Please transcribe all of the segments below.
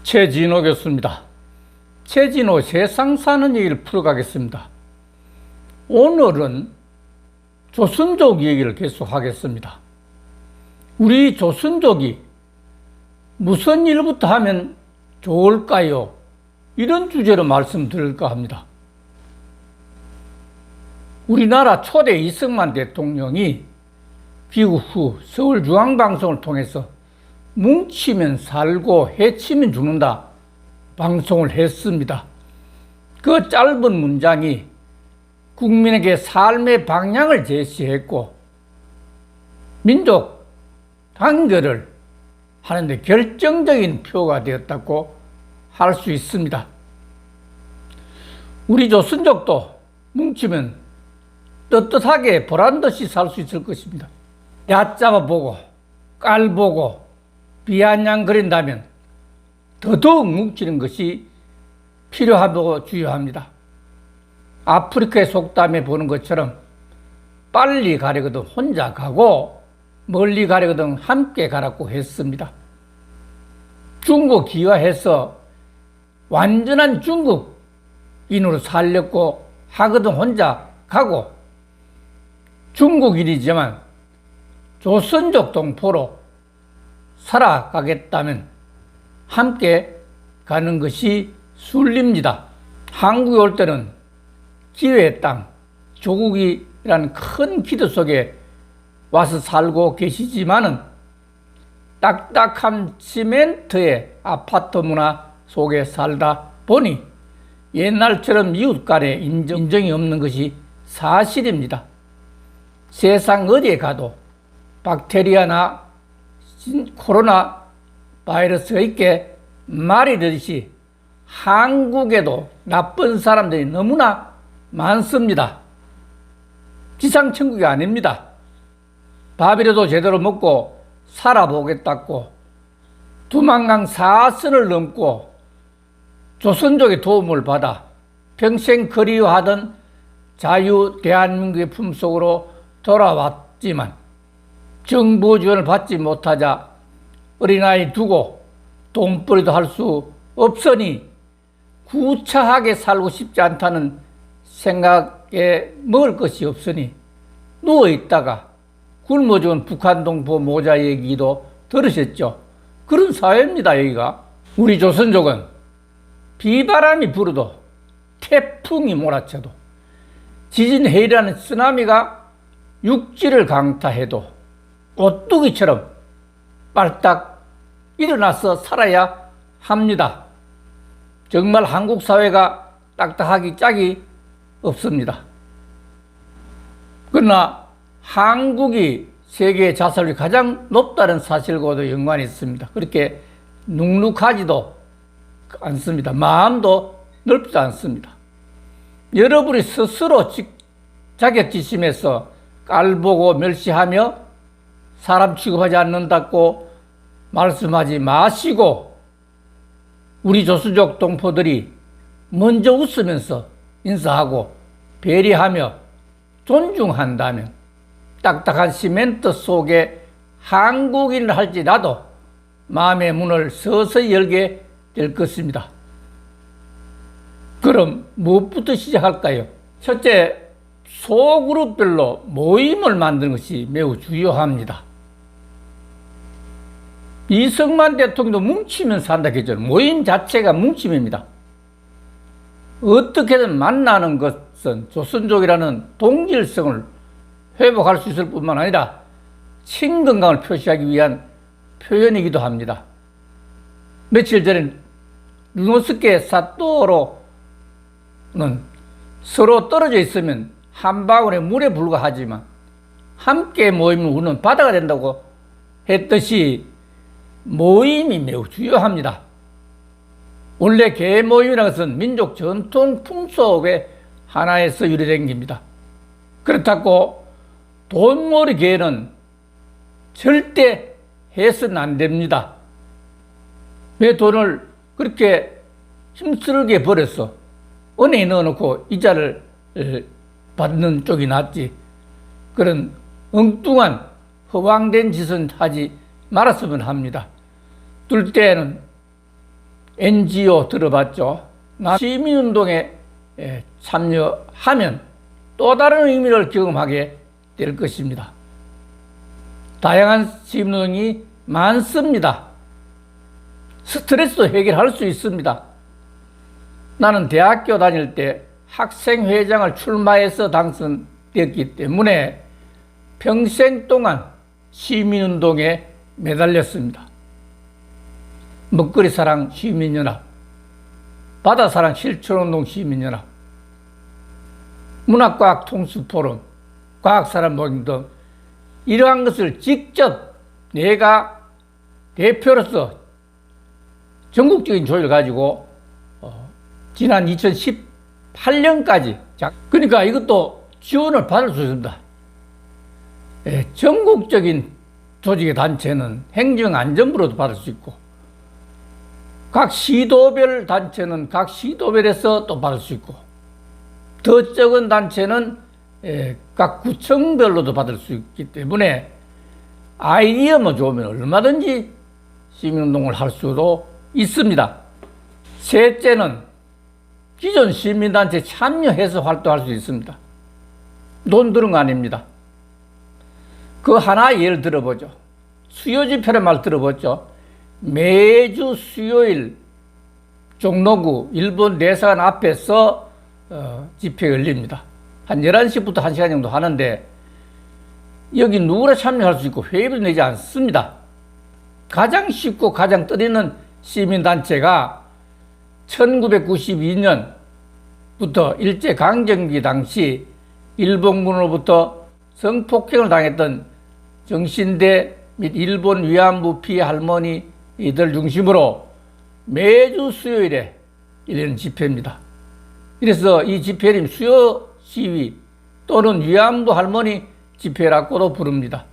최진호 교수입니다. 최진호 세상 사는 얘기를 풀어가겠습니다. 오늘은 조선족 얘기를 계속하겠습니다. 우리 조선족이 무슨 일부터 하면 좋을까요? 이런 주제로 말씀드릴까 합니다. 우리나라 초대 이승만 대통령이 귀국 후 서울중앙방송을 통해서 뭉치면 살고 해치면 죽는다 방송을 했습니다. 그 짧은 문장이 국민에게 삶의 방향을 제시했고 민족 단결을 하는데 결정적인 표가 되었다고 할 수 있습니다. 우리 조선족도 뭉치면 떳떳하게 보란듯이 살 수 있을 것입니다. 얕잡아 보고 깔보고 비아냥거린다면 더더욱 뭉치는 것이 필요하고 주요합니다. 아프리카의 속담에 보는 것처럼 빨리 가려거든 혼자 가고 멀리 가려거든 함께 가라고 했습니다. 중국 기화해서 완전한 중국인으로 살려고 하거든 혼자 가고 중국인이지만 조선족 동포로 살아가겠다면 함께 가는 것이 순리입니다. 한국에 올 때는 기회의 땅, 조국이라는 큰 기도 속에 와서 살고 계시지만은 딱딱한 시멘트의 아파트 문화 속에 살다 보니 옛날처럼 이웃 간의 인정이 없는 것이 사실입니다. 세상 어디에 가도 박테리아나 코로나 바이러스가 있게 말이 되듯이 한국에도 나쁜 사람들이 너무나 많습니다. 지상천국이 아닙니다. 밥이라도 제대로 먹고 살아보겠다고 두만강 사선을 넘고 조선족의 도움을 받아 평생 그리워하던 자유 대한민국의 품속으로 돌아왔지만 정부 지원을 받지 못하자 어린아이 두고 돈벌이도 할 수 없으니 구차하게 살고 싶지 않다는 생각에 먹을 것이 없으니 누워있다가 굶어 죽은 북한 동포 모자 얘기도 들으셨죠? 그런 사회입니다. 여기가. 우리 조선족은 비바람이 불어도 태풍이 몰아쳐도 지진해일이라는 쓰나미가 육지를 강타해도 오뚜기처럼 빨딱 일어나서 살아야 합니다. 정말 한국 사회가 딱딱하기 짝이 없습니다. 그러나 한국이 세계 자살률이 가장 높다는 사실과도 연관이 있습니다. 그렇게 눅눅하지도 않습니다. 마음도 넓지 않습니다. 여러분이 스스로 자격지심에서 깔보고 멸시하며 사람 취급하지 않는다고 말씀하지 마시고 우리 조선족 동포들이 먼저 웃으면서 인사하고 배려하며 존중한다면 딱딱한 시멘트 속에 한국인을 할지라도 마음의 문을 서서히 열게 될 것입니다. 그럼 무엇부터 시작할까요? 첫째, 소그룹별로 모임을 만드는 것이 매우 중요합니다. 이승만 대통령도 뭉치면 산다 했죠. 모임 자체가 뭉침입니다. 어떻게든 만나는 것은 조선족이라는 동질성을 회복할 수 있을 뿐만 아니라 친근감을 표시하기 위한 표현이기도 합니다. 며칠 전에 르노스케 사또로는 서로 떨어져 있으면 한 방울의 물에 불과하지만 함께 모이면 우는 바다가 된다고 했듯이 모임이 매우 중요합니다. 원래 계모임이라는 것은 민족 전통 풍속의 하나에서 유래된 겁니다. 그렇다고 돈벌이 계는 절대 해서는 안 됩니다. 왜 돈을 그렇게 힘쓰게 버렸어? 은행에 넣어놓고 이자를 받는 쪽이 낫지. 그런 엉뚱한 허황된 짓은 하지 말았으면 합니다. 뜰 때는 NGO 들어봤죠? 시민운동에 참여하면 또 다른 의미를 경험하게 될 것입니다. 다양한 시민운동이 많습니다. 스트레스도 해결할 수 있습니다. 나는 대학교 다닐 때 학생회장을 출마해서 당선되었기 때문에 평생 동안 시민운동에 매달렸습니다. 먹거리사랑 시민연합, 바다사랑 실천운동 시민연합, 문학과학 통수포럼, 과학사람 모임 등 이러한 것을 직접 내가 대표로서 전국적인 조직을 가지고 지난 2018년까지 그러니까 이것도 지원을 받을 수 있습니다. 전국적인 조직의 단체는 행정안전부로도 받을 수 있고 각 시도별 단체는 각 시도별에서 또 받을 수 있고 더 적은 단체는 각 구청별로도 받을 수 있기 때문에 아이디어만 좋으면 얼마든지 시민운동을 할 수도 있습니다. 셋째는 기존 시민단체 참여해서 활동할 수 있습니다. 돈 드는 거 아닙니다. 그 하나 예를 들어보죠. 수요집회란 말 들어보죠. 매주 수요일 종로구 일본 대사관 앞에서 집회 열립니다. 한 11시부터 1시간 정도 하는데 여기 누구나 참여할 수 있고 회비도 내지 않습니다. 가장 쉽고 가장 떨리는 시민단체가 1992년부터 일제강점기 당시 일본군으로부터 성폭행을 당했던 정신대 및 일본 위안부 피해 할머니 이들 중심으로 매주 수요일에 열리는 집회입니다. 그래서 이 집회를 수요 시위 또는 위안부 할머니 집회라고도 부릅니다.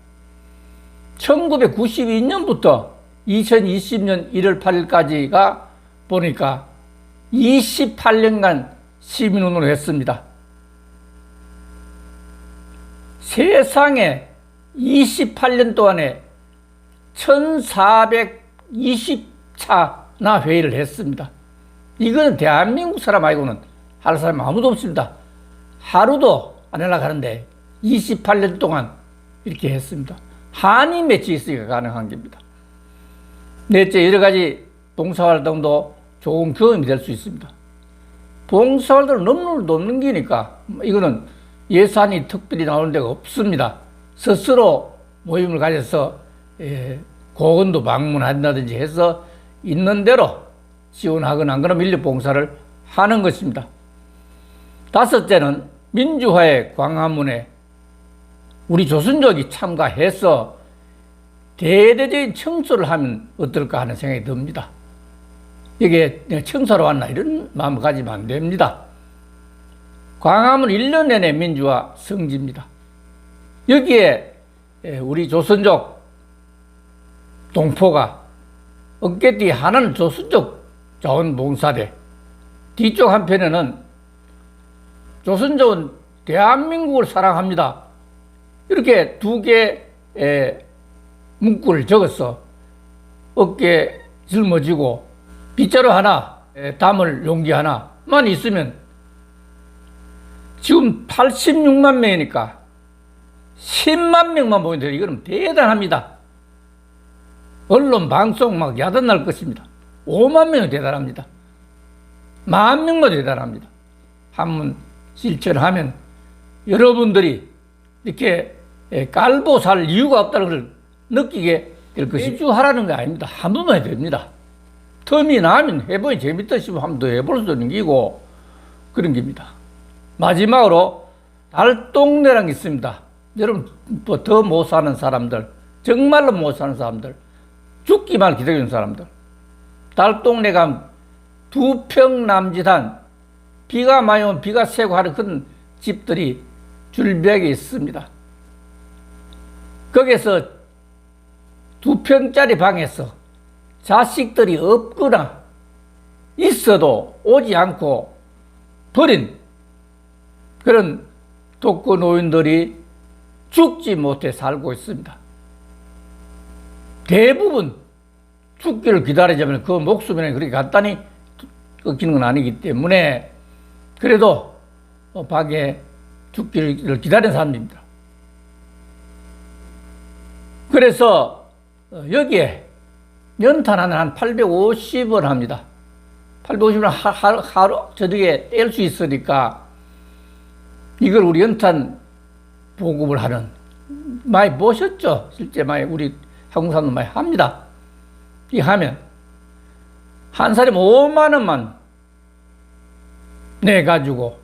1992년부터 2020년 1월 8일까지가 보니까 28년간 시민운동을 했습니다. 세상에 28년 동안에 1420차나 회의를 했습니다. 이거는 대한민국 사람 말고는 할 사람 아무도 없습니다. 하루도 안 하려고 하는데 28년 동안 이렇게 했습니다. 한이 맺혀 있으니까 가능한 겁니다. 넷째, 여러 가지 봉사활동도 좋은 경험이 될 수 있습니다. 봉사활동을 넘는 게니까 이거는 예산이 특별히 나오는 데가 없습니다. 스스로 모임을 가져서 고원도 방문한다든지 해서 있는 대로 지원하거나 안 그러면 인력 봉사를 하는 것입니다. 다섯째는 민주화의 광화문에 우리 조선족이 참가해서 대대적인 청소를 하면 어떨까 하는 생각이 듭니다. 이게 내가 청소하러 왔나 이런 마음을 가지면 안 됩니다. 광화문 1년 내내 민주화 성지입니다. 여기에 우리 조선족 동포가 어깨뒤 하나는 조선족 자원봉사대, 뒤쪽 한편에는 조선족은 대한민국을 사랑합니다. 이렇게 두 개의 문구를 적어서 어깨에 짊어지고 빗자루 하나, 담을 용기 하나만 있으면 지금 86만 명이니까 10만 명만 보면 돼요. 이거는 대단합니다. 언론, 방송 막 야단날 것입니다. 5만 명은 대단합니다. 10,000명도 대단합니다. 한번 실천하면 여러분들이 이렇게 깔고 살 이유가 없다는 걸 느끼게 될 것입니다. 매주 하라는 게 아닙니다. 한 번만 해도 됩니다. 텀이 나면 해보니 재밌다 싶으면 한 번 더 해볼 수도 있는 기고 그런 겁니다. 마지막으로 달동네라는 게 있습니다. 여러분 더 못 사는 사람들, 정말로 못 사는 사람들, 죽기만 기다리는 사람들, 달동네 가면 2평 남짓한 비가 많이 오면 비가 새고 하는 그런 집들이 줄비하게 있습니다. 거기서 2평짜리 방에서 자식들이 없거나 있어도 오지 않고 버린 그런 독거노인들이 죽지 못해 살고 있습니다. 대부분 죽기를 기다리자면 그 목숨에는 그렇게 간단히 끊기는 건 아니기 때문에 그래도 박에 죽기를 기다리는 사람입니다. 그래서 여기에 연탄하는 한 850원 합니다. 850원 하루 저녁에 뗄 수 있으니까 이걸 우리 연탄 보급을 하는 많이 보셨죠? 실제 많이 우리 한국 사람도 많이 합니다. 이 하면 한 사람 5만 원만 내 가지고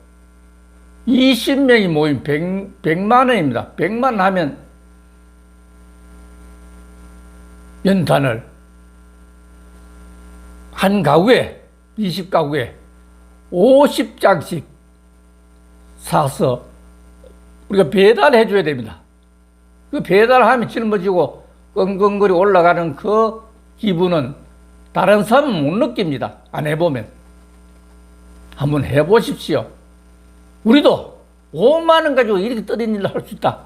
20명이 모인 100만 원입니다. 100만 원 하면 연탄을 한 가구에 20가구에 50장씩 사서 우리가 배달해 줘야 됩니다. 그 배달하면 짊어지고 끙끙거리 올라가는 그 기분은 다른 사람은 못 느낍니다. 안 해보면. 한번 해보십시오. 우리도 5만 원 가지고 이렇게 떨린 일을 할 수 있다.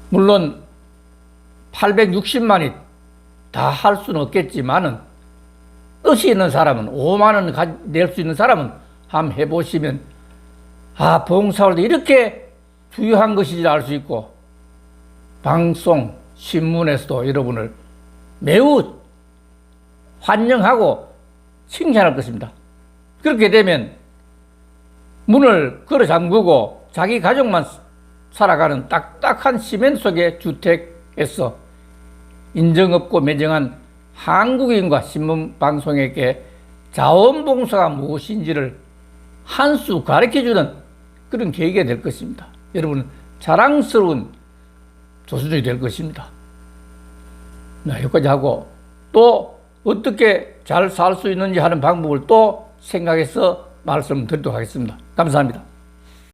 물론 860만이 다 할 수는 없겠지만은 뜻이 있는 사람은 5만 원 낼 수 있는 사람은 한번 해보시면 아, 봉사활도 이렇게 중요한 것인지 알 수 있고 방송, 신문에서도 여러분을 매우 환영하고 칭찬할 것입니다. 그렇게 되면 문을 걸어 잠그고 자기 가족만 살아가는 딱딱한 시멘트 속의 주택에서 인정 없고 매정한 한국인과 신문방송에게 자원봉사가 무엇인지를 한 수 가르쳐주는 그런 계기가 될 것입니다. 여러분 자랑스러운 조수족이 될 것입니다. 여기까지 하고 또 어떻게 잘 살 수 있는지 하는 방법을 또 생각해서 말씀드리도록 하겠습니다. 감사합니다.